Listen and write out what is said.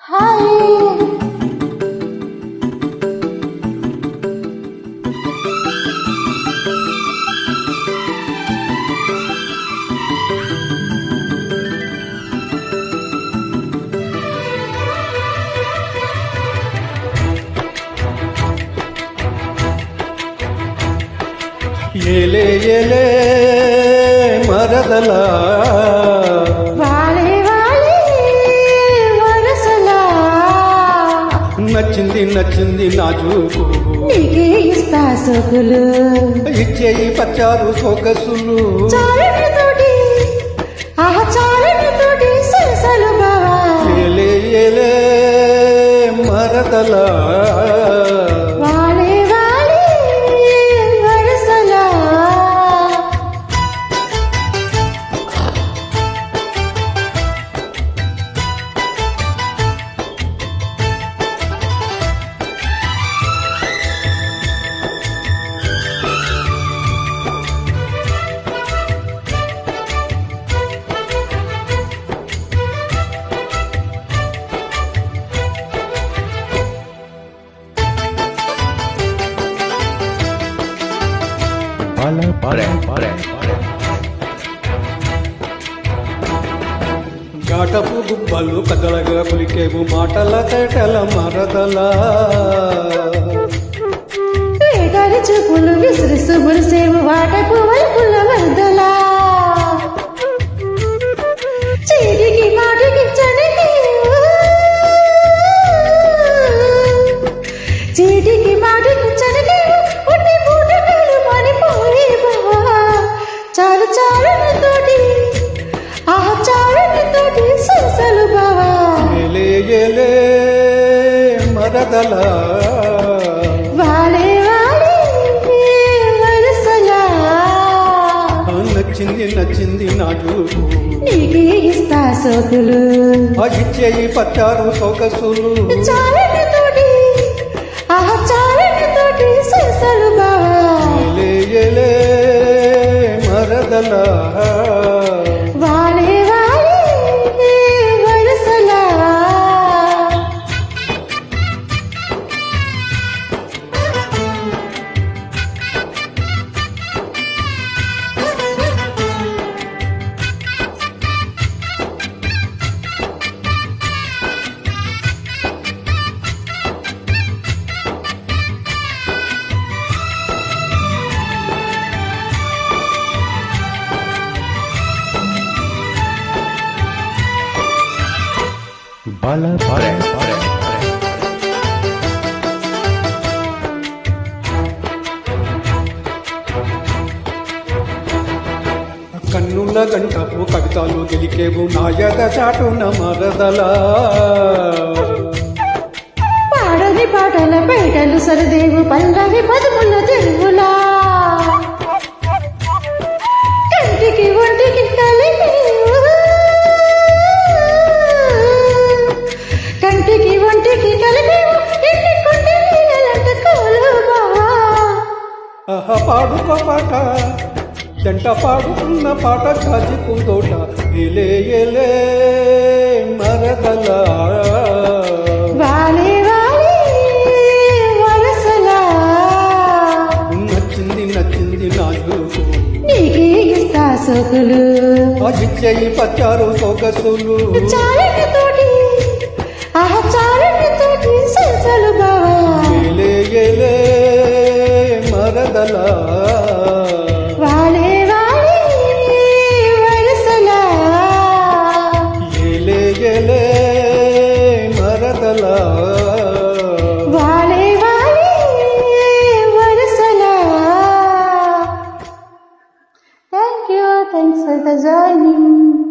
hi ఏలే ఏలే మరదలా వాలే వాలే వరసలా నచ్చింది నచ్చింది నా చూపు నీకే ఇస్తా సోకులు ఇచ్చేయి పచ్చారు సొగసులు చాలనితోటి చాలనితోటి సలసలు బావా ఏలే ఏలే మరదలా వాలే వాలే వరసలా ఘాటపు గుబ్బలు కదలగా పులికేవు మాటల తేటల మరదలా వేటాడి చూపులు విసిరిస్తూ మురిసేవు వాటపు వైపుల వరదలా చీటికి మాటికి చనికి చీటికి మాటికి చనికి ఉట్టి పూటకాలు మారిపోయి బావా చాలు చాలుతోటి చాలుతోటి సరసలు బావా ఏలే ఏలే మరదలా వాలే వాలే వరసలా నచ్చింది నచ్చింది నా చూపు నీకే ఇస్తా సోకులు ఇచ్చేయి పచ్చారు సొగసులు చాలనితోటి చాలనితోటి సరసలు బావా ఏలే ఏలే మరదలా వాలే వాలే వరసలా కన్నుల గంటపు కవితలు గెలికేవు నాయక చాటున మరదలా పాడని పాటల పేటలు సరదేవు పల్లవి పదముల తెలుగులా కంటికి ఒంటికి కలిపి కంటికి ఒంటికి కలిపి ఎన్ని కొంటి నీళ్ళంట కోలు బావా పాడుకో పాట జంట పాడుకున్న పాట చాచికుందోట ఏలే ఏలే మరదలా వాలే వాలే వరసలా నచ్చింది నచ్చింది నా చూపు నీకే ఇస్తా సోకులు ఇచ్చేయి పచ్చారు సొగసులు చాలనితోటి చాలనితోటి సరసలు బావా ఏలే ఏలే మరదలా వాలే వాలే వరసలా ఏలే ఏలే మరదలా వాలే వాలే వరసలా థ్యాంక్స్ ఫర్ ద జాయినింగ్